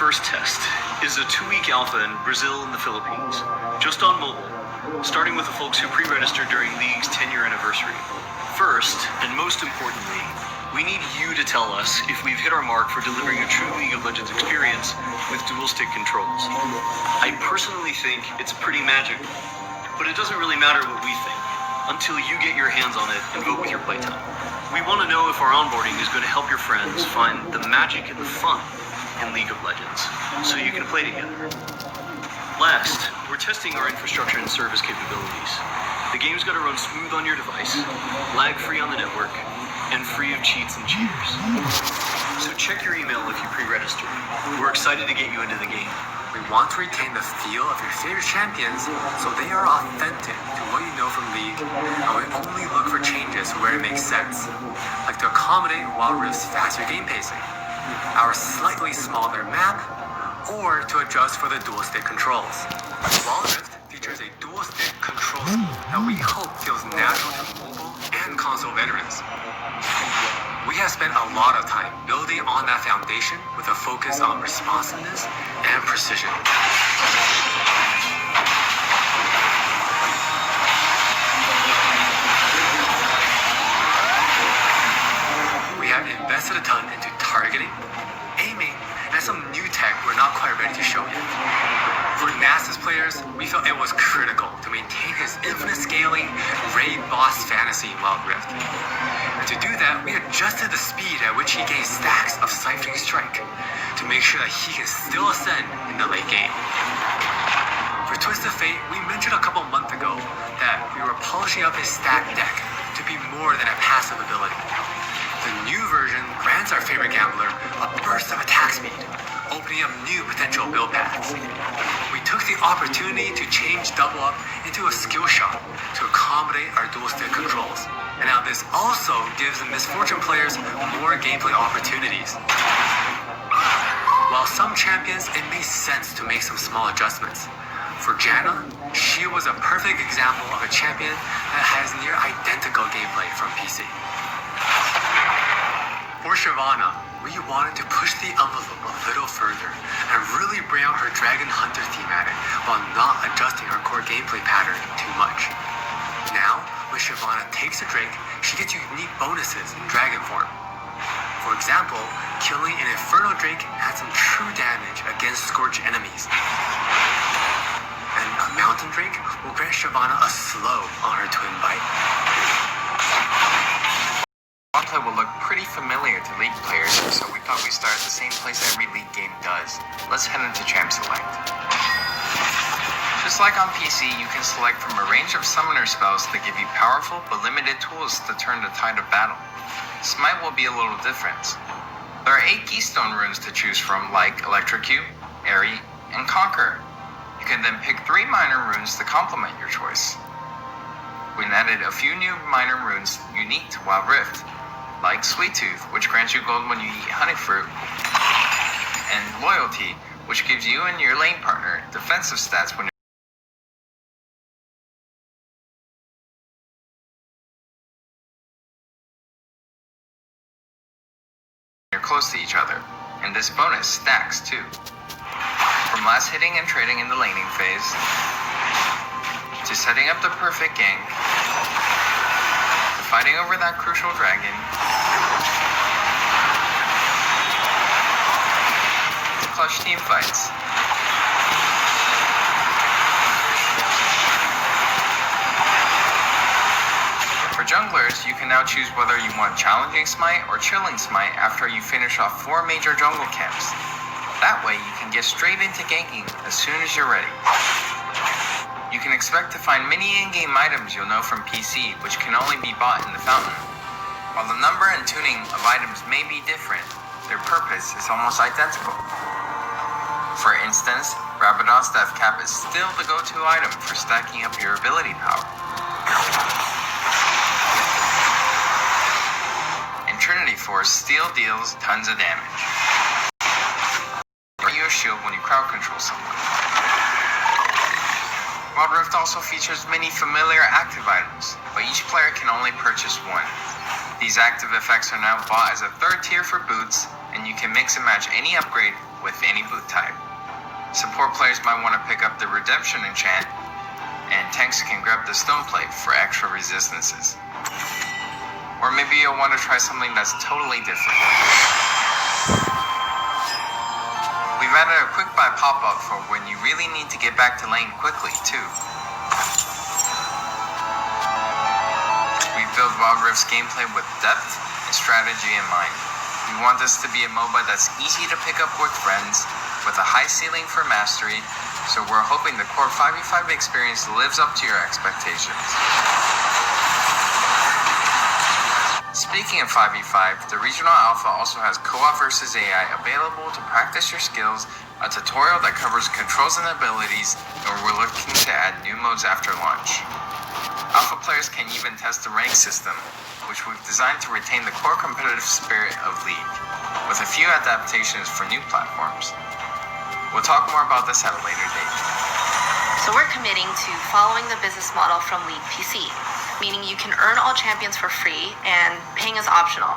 first test is a 2-week alpha in Brazil and the Philippines, just on mobile, starting with the folks who pre-registered during League's 10-year anniversary. First, and most importantly, we need you to tell us if we've hit our mark for delivering a true League of Legends experience with dual-stick controls. I personally think it's pretty magical, but it doesn't really matter what we think until you get your hands on it and vote with your playtime. We want to know if our onboarding is going to help your friends find the magic and the fun in League of Legends, so you can play together. Last, we're testing our infrastructure and service capabilities. The game's got to run smooth on your device, lag-free on the network, and free of cheats and cheaters. So check your email if you pre-registered. We're excited to get you into the game. We want to retain the feel of your favorite champions so they are authentic to what you know from League, and we only look for changes where it makes sense, like to accommodate Wild Rift's faster game pacing, our slightly smaller map, or to adjust for the dual-stick controls. Wild Rift features a dual-stick control scheme that we hope feels natural to mobile and console veterans. We have spent a lot of time building on that foundation with a focus on responsiveness and precision. We have invested a ton into targeting, aiming, and some new tech we're not quite ready to show yet. For Nasus players, we felt it was critical to maintain his infinite scaling raid boss fantasy in Wild Rift. And to do that, we adjusted the speed at which he gains stacks of Siphoning Strike to make sure that he can still ascend in the late game. For Twisted Fate, we mentioned a couple months ago that we were polishing up his stack deck to be more than a passive ability. The new version grants our favorite gambler a burst of attack speed, opening up new potential build paths. We took the opportunity to change Double Up into a skill shot to accommodate our dual-stick controls. And now this also gives the Misfortune players more gameplay opportunities. While some champions, it made sense to make some small adjustments. For Janna, she was a perfect example of a champion that has near identical gameplay from PC. For Shyvana, we wanted to push the envelope a little further and really bring out her Dragon Hunter thematic while not adjusting her core gameplay pattern too much. Now, when Shyvana takes a Drake, she gets unique bonuses in Dragon form. For example, killing an Inferno Drake adds some true damage against Scorch enemies. And a Mountain Drake will grant Shyvana a slow on her Twin Bite. Gameplay will look pretty familiar to League players, so we thought we'd start at the same place every League game does. Let's head into Champ Select. Just like on PC, you can select from a range of summoner spells that give you powerful but limited tools to turn the tide of battle. Smite will be a little different. There are 8 Keystone runes to choose from, like Electrocute, Airy, and Conquer. You can then pick 3 minor runes to complement your choice. We added a few new minor runes unique to Wild Rift, like Sweet Tooth, which grants you gold when you eat honey fruit, and Loyalty, which gives you and your lane partner defensive stats when you're close to each other, and this bonus stacks too. From last hitting and trading in the laning phase, to setting up the perfect gank, to fighting over that crucial dragon, to clutch team fights. For junglers, you can now choose whether you want Challenging Smite or Chilling Smite after you finish off 4 major jungle camps. That way, you can get straight into ganking as soon as you're ready. You can expect to find many in-game items you'll know from PC, which can only be bought in the fountain. While the number and tuning of items may be different, their purpose is almost identical. For instance, Rabadon's Death Cap is still the go-to item for stacking up your ability power. And Trinity Force still deals tons of damage. Or you a shield when you crowd control someone. Wild Rift also features many familiar active items, but each player can only purchase one. These active effects are now bought as a 3rd tier for boots, and you can mix and match any upgrade with any boot type. Support players might want to pick up the Redemption enchant, and tanks can grab the Stoneplate for extra resistances. Or maybe you'll want to try something that's totally different. We've added a quick buy pop-up for when you really need to get back to lane quickly too. We've built Wild Rift's gameplay with depth and strategy in mind. We want this to be a MOBA that's easy to pick up with friends, with a high ceiling for mastery, so we're hoping the core 5v5 experience lives up to your expectations. Speaking of 5v5, the Regional Alpha also has Co-op vs AI available to practice your skills, a tutorial that covers controls and abilities, and we're looking to add new modes after launch. Alpha players can even test the rank system, which we've designed to retain the core competitive spirit of League, with a few adaptations for new platforms. We'll talk more about this at a later date. So we're committing to following the business model from League PC, meaning you can earn all champions for free and paying is optional.